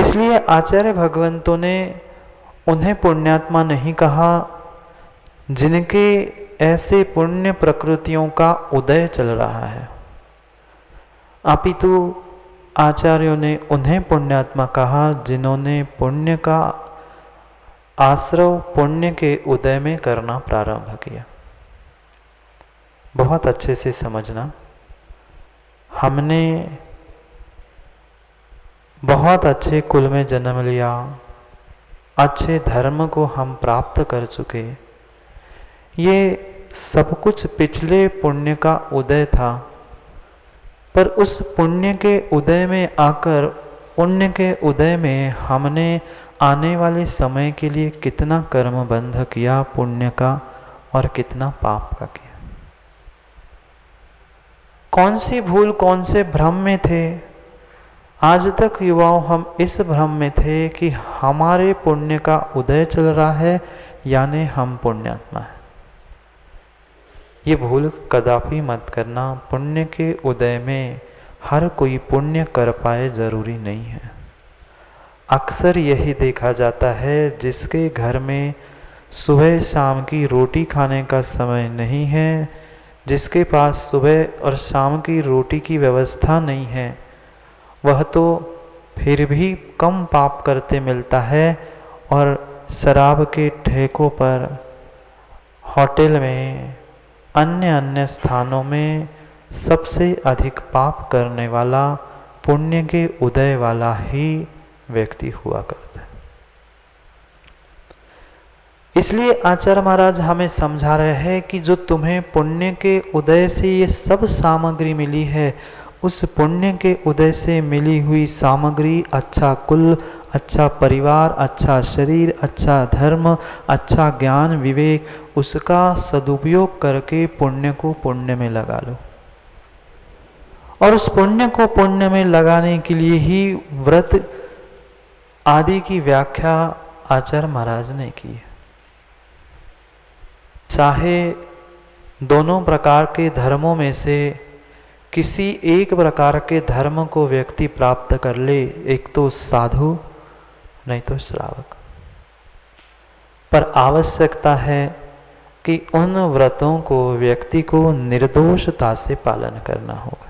इसलिए आचार्य भगवंतों ने उन्हें पुण्यात्मा नहीं कहा जिनके ऐसे पुण्य प्रकृतियों का उदय चल रहा है, अपितु आचार्यों ने उन्हें पुण्यात्मा कहा जिन्होंने पुण्य का आश्रव पुण्य के उदय में करना प्रारंभ किया। बहुत अच्छे से समझना, हमने बहुत अच्छे कुल में जन्म लिया, अच्छे धर्म को हम प्राप्त कर चुके, ये सब कुछ पिछले पुण्य का उदय था। पर उस पुण्य के उदय में आकर पुण्य के उदय में हमने आने वाले समय के लिए कितना कर्म बंध किया पुण्य का और कितना पाप का किया। कौन सी भूल, कौन से भ्रम में थे। आज तक युवाओं हम इस भ्रम में थे कि हमारे पुण्य का उदय चल रहा है, यानी हम पुण्यात्मा हैं। ये भूल कदापि मत करना। पुण्य के उदय में हर कोई पुण्य कर पाए जरूरी नहीं है। अक्सर यही देखा जाता है, जिसके घर में सुबह शाम की रोटी खाने का समय नहीं है, जिसके पास सुबह और शाम की रोटी की व्यवस्था नहीं है, वह तो फिर भी कम पाप करते मिलता है और शराब के ठेकों पर, होटल में, अन्य स्थानों में सबसे अधिक पाप करने वाला पुण्य के उदय वाला ही व्यक्ति हुआ करता है। इसलिए आचार्य महाराज हमें समझा रहे हैं कि जो तुम्हें पुण्य के उदय से ये सब सामग्री मिली है, उस पुण्य के उदय से मिली हुई सामग्री, अच्छा कुल, अच्छा परिवार, अच्छा शरीर, अच्छा धर्म, अच्छा ज्ञान विवेक, उसका सदुपयोग करके पुण्य को पुण्य में लगा लो। और उस पुण्य को पुण्य में लगाने के लिए ही व्रत आदि की व्याख्या आचार्य महाराज ने की है। चाहे दोनों प्रकार के धर्मों में से किसी एक प्रकार के धर्म को व्यक्ति प्राप्त कर ले, एक तो साधु नहीं तो श्रावक, पर आवश्यकता है कि उन व्रतों को व्यक्ति को निर्दोषता से पालन करना होगा।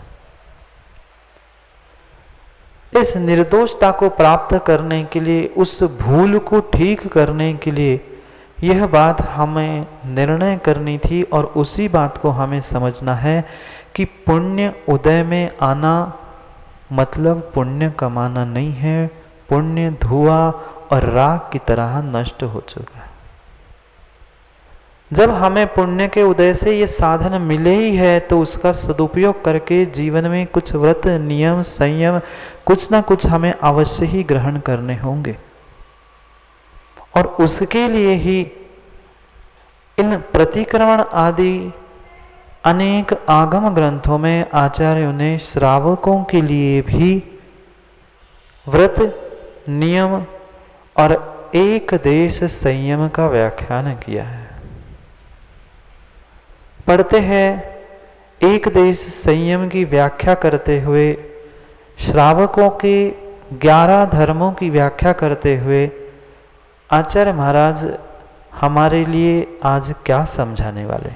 इस निर्दोषता को प्राप्त करने के लिए, उस भूल को ठीक करने के लिए यह बात हमें निर्णय करनी थी और उसी बात को हमें समझना है कि पुण्य उदय में आना मतलब पुण्य कमाना नहीं है। पुण्य धुआं और राख की तरह नष्ट हो चुका है। जब हमें पुण्य के उदय से ये साधन मिले ही है तो उसका सदुपयोग करके जीवन में कुछ व्रत, नियम, संयम, कुछ ना कुछ हमें अवश्य ही ग्रहण करने होंगे। और उसके लिए ही इन प्रतिक्रमण आदि अनेक आगम ग्रंथों में आचार्यों ने श्रावकों के लिए भी व्रत, नियम और एक देश संयम का व्याख्यान किया है। पढ़ते हैं, एक देश संयम की व्याख्या करते हुए, श्रावकों के 11 धर्मों की व्याख्या करते हुए आचार्य महाराज हमारे लिए आज क्या समझाने वाले।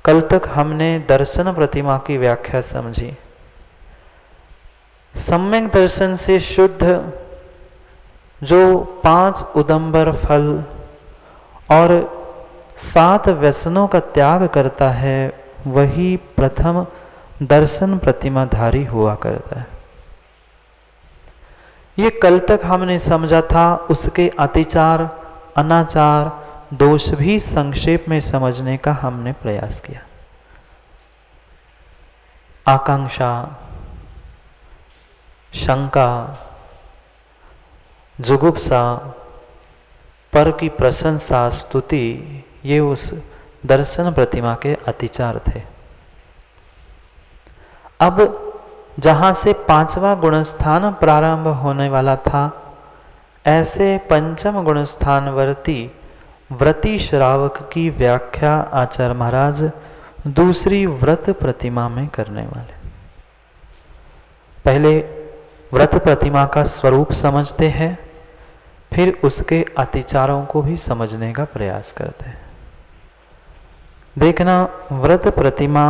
कल तक हमने दर्शन प्रतिमा की व्याख्या समझी। सम्यक दर्शन से शुद्ध जो 5 उदंबर फल और 7 व्यसनों का त्याग करता है, वही प्रथम दर्शन प्रतिमाधारी हुआ करता है। ये कल तक हमने समझा था। उसके अतिचार, अनाचार, दोष भी संक्षेप में समझने का हमने प्रयास किया। आकांक्षा, शंका, जुगुप्सा, पर की प्रशंसा, स्तुति, ये उस दर्शन प्रतिमा के अतिचार थे। अब जहां से 5वां गुणस्थान प्रारंभ होने वाला था, ऐसे पंचम गुणस्थानवर्ती व्रती श्रावक की व्याख्या आचार्य महाराज दूसरी व्रत प्रतिमा में करने वाले। पहले व्रत प्रतिमा का स्वरूप समझते हैं, फिर उसके अतिचारों को भी समझने का प्रयास करते हैं। देखना, व्रत प्रतिमा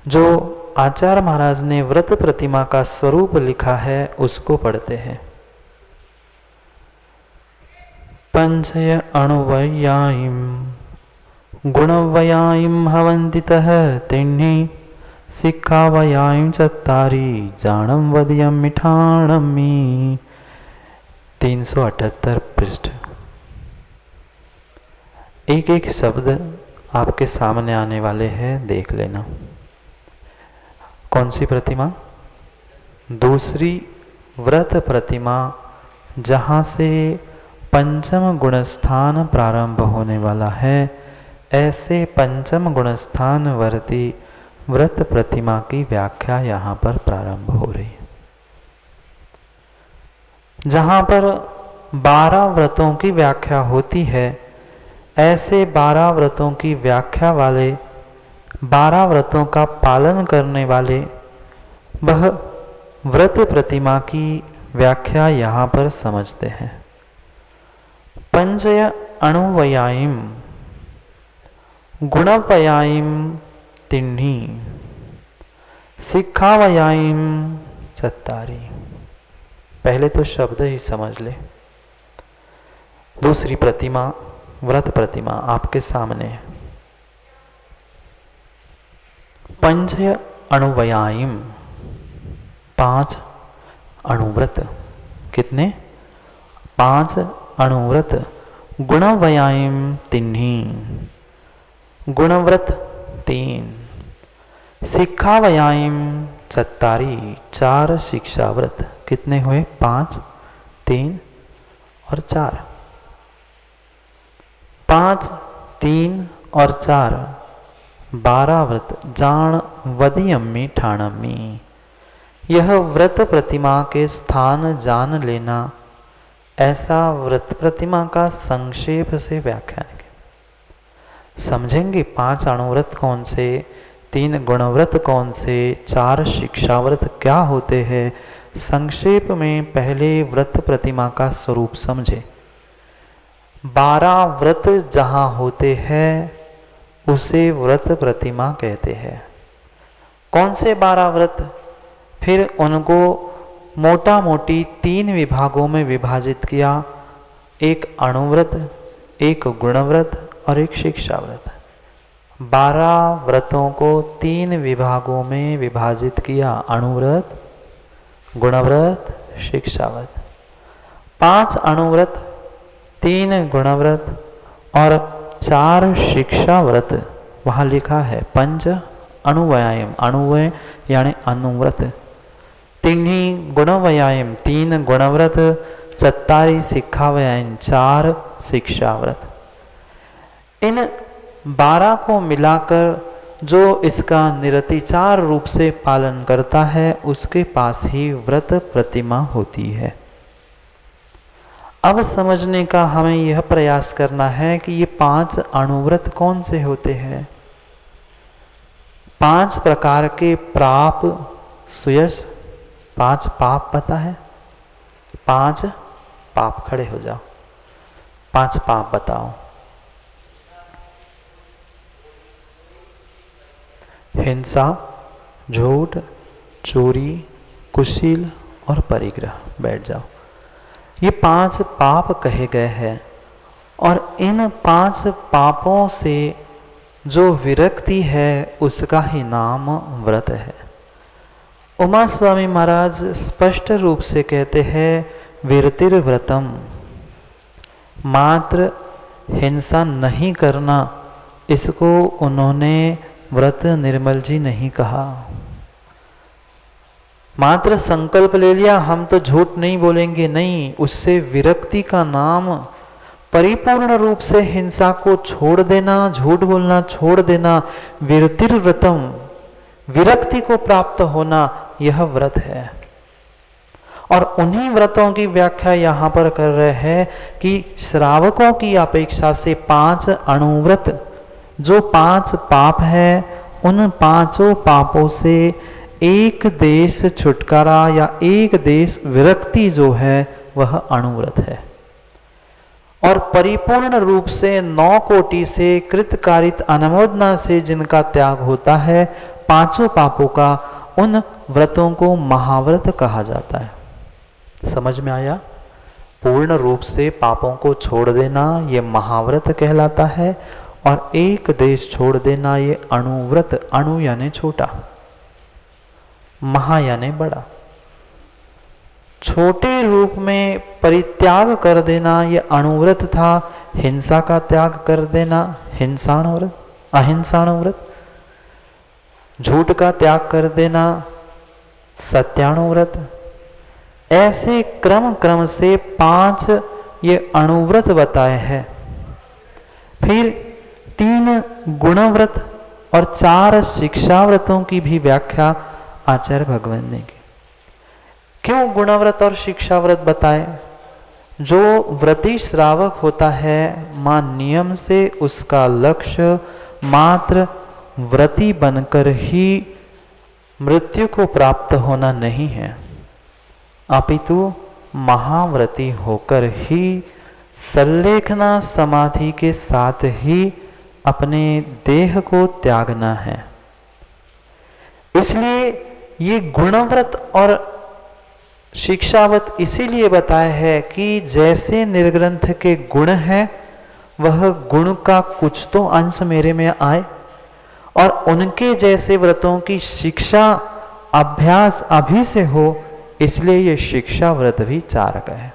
जो आचार्य महाराज ने व्रत प्रतिमा का स्वरूप लिखा है उसको पढ़ते हैं। पंचय अणुवयायिम गुणवयायिम हवन्तितः तिन्हि सिक्खावयायिम चत्तारि जानम वदियम मिठाणमी। 378 पृष्ठ। एक एक शब्द आपके सामने आने वाले हैं, देख लेना। कौन सी प्रतिमा? दूसरी व्रत प्रतिमा, जहाँ से पंचम गुणस्थान प्रारंभ होने वाला है, ऐसे पंचम गुणस्थान वर्ती व्रत प्रतिमा की व्याख्या यहाँ पर प्रारंभ हो रही है। जहाँ पर 12 व्रतों की व्याख्या होती है, ऐसे 12 व्रतों की व्याख्या वाले, 12 व्रतों का पालन करने वाले वह व्रत प्रतिमा की व्याख्या यहाँ पर समझते हैं। पंचय अणुवयायिम गुणवयायिम तिन्हि सिक्खावयायिम चत्तारि। पहले तो शब्द ही समझ ले। दूसरी प्रतिमा, व्रत प्रतिमा आपके सामने है। पंच अणुवयायिम, 5 अणुव्रत। कितने? 5 अणुव्रत। गुणवयायिम तिन्हि, गुणव्रत 3। सिक्खावयायिम चत्तारि, 4 शिक्षा व्रत। कितने हुए? 5, 3 और 4। 5, 3 और 4, 12 व्रत। जान वदियम्मी ठाणम्मी, यह व्रत प्रतिमा के स्थान जान लेना, ऐसा व्रत प्रतिमा का संक्षेप से व्याख्यान समझेंगे। 5 अणुव्रत कौन से, 3 गुणव्रत कौन से, 4 शिक्षाव्रत क्या होते हैं, संक्षेप में पहले व्रत प्रतिमा का स्वरूप समझे। 12 व्रत जहाँ होते हैं उसे व्रत प्रतिमा कहते हैं। कौन से 12 व्रत? फिर उनको मोटा मोटी 3 विभागों में विभाजित किया। एक अणुव्रत, एक गुणव्रत और एक शिक्षा व्रत। 12 व्रतों को 3 विभागों में विभाजित किया। अणुव्रत, गुणव्रत, शिक्षा व्रत। 5 अणुव्रत, 3 गुणव्रत और 4 शिक्षा व्रत वहाँ लिखा है। पंच अणुवयायम, अणुवय यानी अनुव्रत। तिन्हि गुणवयायम, 3 गुणव्रत। चत्तारि सिक्खावयायम, 4 शिक्षा व्रत। इन 12 को मिलाकर जो इसका निरतिचार रूप से पालन करता है उसके पास ही व्रत प्रतिमा होती है। अब समझने का हमें यह प्रयास करना है कि ये 5 अणुव्रत कौन से होते हैं। 5 प्रकार के प्राप सुयश, 5 पाप पता है? 5 पाप, खड़े हो जाओ। 5 पाप बताओ। हिंसा, झूठ, चोरी, कुशील और परिग्रह। बैठ जाओ। ये 5 पाप कहे गए हैं और इन 5 पापों से जो विरक्ति है उसका ही नाम व्रत है। उमा स्वामी महाराज स्पष्ट रूप से कहते हैं विरतिर्व्रतम, मात्र हिंसा नहीं करना, इसको उन्होंने व्रत निर्मल जी नहीं कहा। मात्र संकल्प ले लिया हम तो झूठ नहीं बोलेंगे, नहीं, उससे विरक्ति का नाम परिपूर्ण रूप से हिंसा को छोड़ देना, झूठ बोलना छोड़ देना, विरतिर्व्रतम, विरक्ति को प्राप्त होना, यह व्रत है। और उन्हीं व्रतों की व्याख्या यहाँ पर कर रहे हैं कि श्रावकों की अपेक्षा से 5 अणुव्रत, जो 5 पाप है, उन 5 पापों से एक देश छुटकारा या एक देश विरक्ति जो है वह अणुव्रत है। और परिपूर्ण रूप से 9 कोटि से कृतकारित अनुमोदना से जिनका त्याग होता है पांचों पापों का, उन व्रतों को महाव्रत कहा जाता है। समझ में आया? पूर्ण रूप से पापों को छोड़ देना ये महाव्रत कहलाता है, और एक देश छोड़ देना ये अणुव्रत, अणु यानी छोटा, महा यानी बड़ा। छोटे रूप में परित्याग कर देना ये अणुव्रत था। हिंसा का त्याग कर देना हिंसाणुव्रत, अहिंसाणुव्रत। झूठ का त्याग कर देना सत्याणुव्रत। ऐसे क्रम क्रम से 5 ये अणुव्रत बताए हैं। फिर 3 गुणव्रत और 4 शिक्षाव्रतों की भी व्याख्या आचार्य भगवान ने की। क्यों गुणव्रत और शिक्षाव्रत बताए? जो व्रती श्रावक होता है मां नियम से उसका लक्ष्य मात्र व्रती बनकर ही मृत्यु को प्राप्त होना नहीं है, अपितु महाव्रती होकर ही संलेखना समाधि के साथ ही अपने देह को त्यागना है। इसलिए ये गुणव्रत और शिक्षाव्रत इसीलिए बताया है कि जैसे निर्ग्रंथ के गुण हैं वह गुण का कुछ तो अंश मेरे में आए, और उनके जैसे व्रतों की शिक्षा अभ्यास अभी से हो, इसलिए ये शिक्षा व्रत भी 4 का है।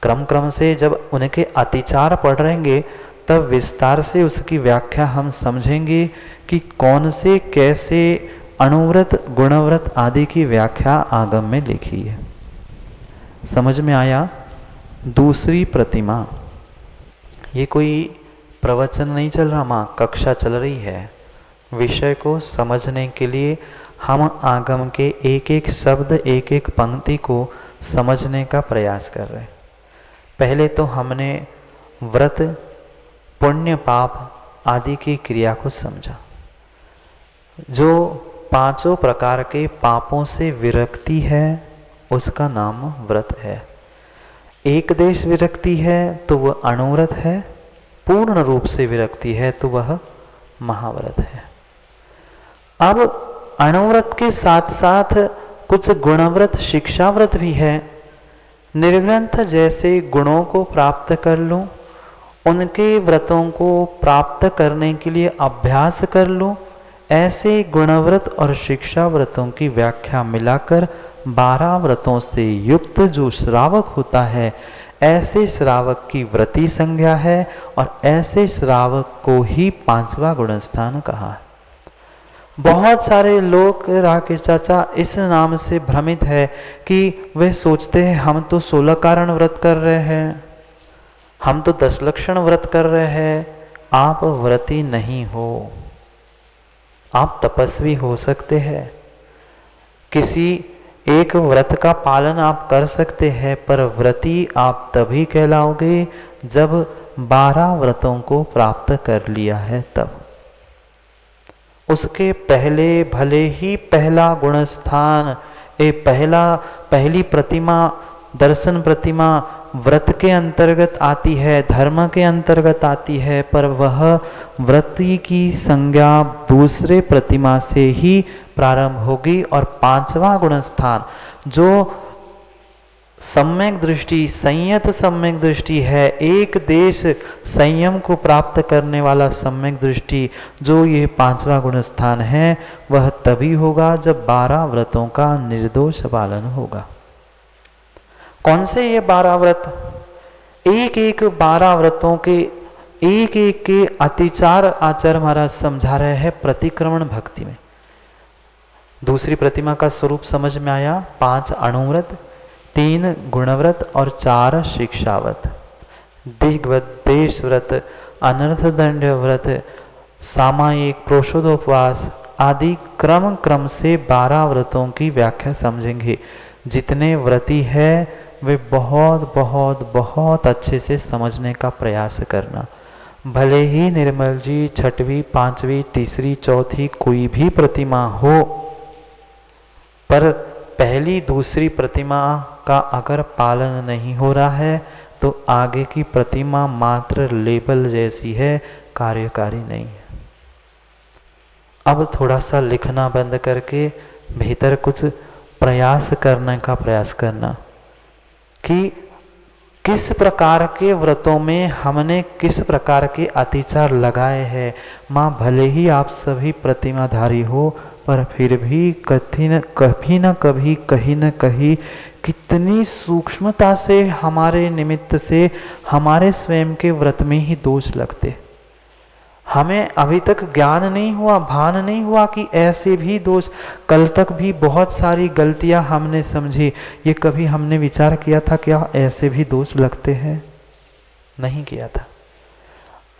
क्रम क्रम से जब उनके अतिचार पढ़ रहेंगे तब विस्तार से उसकी व्याख्या हम समझेंगे कि कौन से कैसे अणुव्रत गुणव्रत आदि की व्याख्या आगम में लिखी है। समझ में आया? दूसरी प्रतिमा, ये कोई प्रवचन नहीं चल रहा, माँ कक्षा चल रही है। विषय को समझने के लिए हम आगम के एक एक शब्द एक एक पंक्ति को समझने का प्रयास कर रहे हैं। पहले तो हमने व्रत पुण्य पाप आदि की क्रिया को समझा। जो 5 प्रकार के पापों से विरक्ति है उसका नाम व्रत है। एक देश विरक्ति है तो वह अणुव्रत है, पूर्ण रूप से विरक्ति है तो वह महाव्रत है। अब अणुव्रत के साथ साथ कुछ गुणव्रत शिक्षाव्रत भी है। निर्ग्रंथ जैसे गुणों को प्राप्त कर लूं, उनके व्रतों को प्राप्त करने के लिए अभ्यास कर लूं, ऐसे गुणव्रत और शिक्षा व्रतों की व्याख्या मिलाकर 12 व्रतों से युक्त जो श्रावक होता है, ऐसे श्रावक की व्रती संज्ञा है, और ऐसे श्रावक को ही 5वां गुणस्थान कहा है। बहुत सारे लोग राकेश चाचा इस नाम से भ्रमित है कि वे सोचते हैं हम तो 16 कारण व्रत कर रहे हैं, हम तो 10 लक्षण व्रत कर रहे हैं। आप व्रती नहीं हो, आप तपस्वी हो सकते हैं। किसी एक व्रत का पालन आप कर सकते हैं, पर व्रती आप तभी कहलाओगे जब 12 व्रतों को प्राप्त कर लिया है तब। उसके पहले भले ही पहला गुणस्थान पहली प्रतिमा दर्शन प्रतिमा व्रत के अंतर्गत आती है, धर्म के अंतर्गत आती है, पर वह व्रती की संज्ञा दूसरे प्रतिमा से ही प्रारंभ होगी। और 5वां गुणस्थान जो सम्यक दृष्टि, संयत सम्यक दृष्टि है, एक देश संयम को प्राप्त करने वाला सम्यक दृष्टि, जो ये 5वां गुणस्थान है, वह तभी होगा जब 12 व्रतों का निर्दोष पालन होगा। कौन से ये 12 व्रत? एक एक 12 व्रतों के एक एक के अतिचार आचार्य महाराज समझा रहे हैं प्रतिक्रमण भक्ति में। दूसरी प्रतिमा का स्वरूप समझ में आया? 5 अणुव्रत, 3 गुणव्रत और 4 शिक्षाव्रत। दिग्व्रत, देश व्रत, अनर्थ दंड व्रत, सामायिक प्रोषोदोपवास आदि क्रम क्रम से 12 व्रतों की व्याख्या समझेंगे। जितने व्रती है वे बहुत बहुत बहुत अच्छे से समझने का प्रयास करना। भले ही निर्मल जी 6वीं, 5वीं, तीसरी, चौथी कोई भी प्रतिमा हो, पर पहली दूसरी प्रतिमा का अगर पालन नहीं हो रहा है तो आगे की प्रतिमा मात्र लेबल जैसी है, कार्यकारी नहीं है। अब थोड़ा सा लिखना बंद करके भीतर कुछ प्रयास करने का प्रयास करना कि किस प्रकार के व्रतों में हमने किस प्रकार के अतिचार लगाए हैं। माँ भले ही आप सभी प्रतिमाधारी हो, पर फिर भी कभी न कभी कहीं न कहीं कितनी सूक्ष्मता से हमारे निमित्त से हमारे स्वयं के व्रत में ही दोष लगते। हमें अभी तक ज्ञान नहीं हुआ, भान नहीं हुआ कि ऐसे भी दोष, कल तक भी बहुत सारी गलतियां हमने समझी। ये कभी हमने विचार किया था क्या ऐसे भी दोष लगते हैं? नहीं किया था।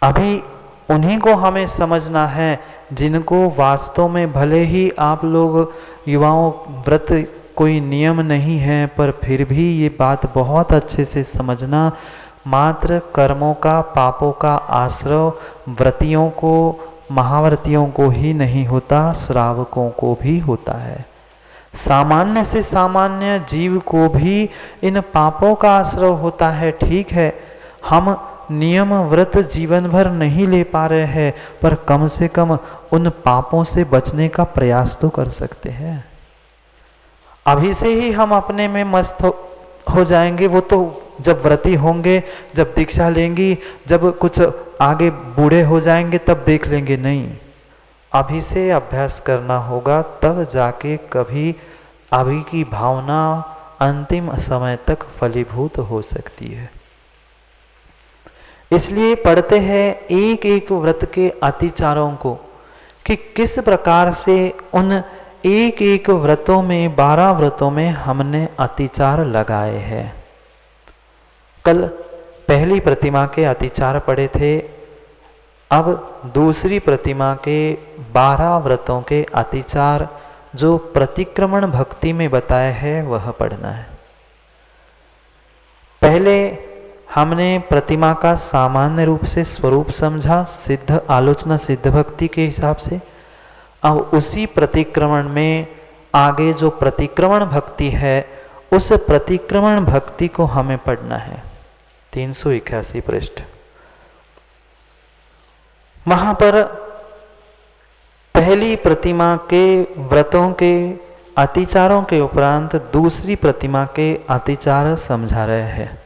अभी उन्हीं को हमें समझना है जिनको वास्तव में, भले ही आप लोग युवाओं व्रत कोई नियम नहीं है, पर फिर भी ये बात बहुत अच्छे से समझना, मात्र कर्मों का, पापों का आश्रय व्रतियों को, महाव्रतियों को ही नहीं होता, श्रावकों को भी होता है। सामान्य से सामान्य जीव को भी इन पापों का आश्रय होता है। ठीक है, हम नियम व्रत जीवन भर नहीं ले पा रहे हैं, पर कम से कम उन पापों से बचने का प्रयास तो कर सकते हैं। अभी से ही हम अपने में मस्त हो जाएंगे, वो तो जब व्रती होंगे, जब दीक्षा लेंगी, जब कुछ आगे बूढ़े हो जाएंगे तब देख लेंगे। नहीं, अभी से अभ्यास करना होगा, तब जाके कभी अभी की भावना अंतिम समय तक फलीभूत हो सकती है। इसलिए पढ़ते हैं एक एक व्रत के अतिचारों को कि किस प्रकार से उन एक एक व्रतों में, 12 व्रतों में हमने अतिचार लगाए हैं। कल पहली प्रतिमा के अतिचार पढ़े थे, अब दूसरी प्रतिमा के 12 व्रतों के अतिचार जो प्रतिक्रमण भक्ति में बताए हैं वह पढ़ना है। पहले हमने प्रतिमा का सामान्य रूप से स्वरूप समझा, सिद्ध आलोचना सिद्ध भक्ति के हिसाब से। अब उसी प्रतिक्रमण में आगे जो प्रतिक्रमण भक्ति है, उस प्रतिक्रमण भक्ति को हमें पढ़ना है। 381 पृष्ठ। वहां पर पहली प्रतिमा के व्रतों के अतिचारों के उपरांत दूसरी प्रतिमा के अतिचार समझा रहे हैं।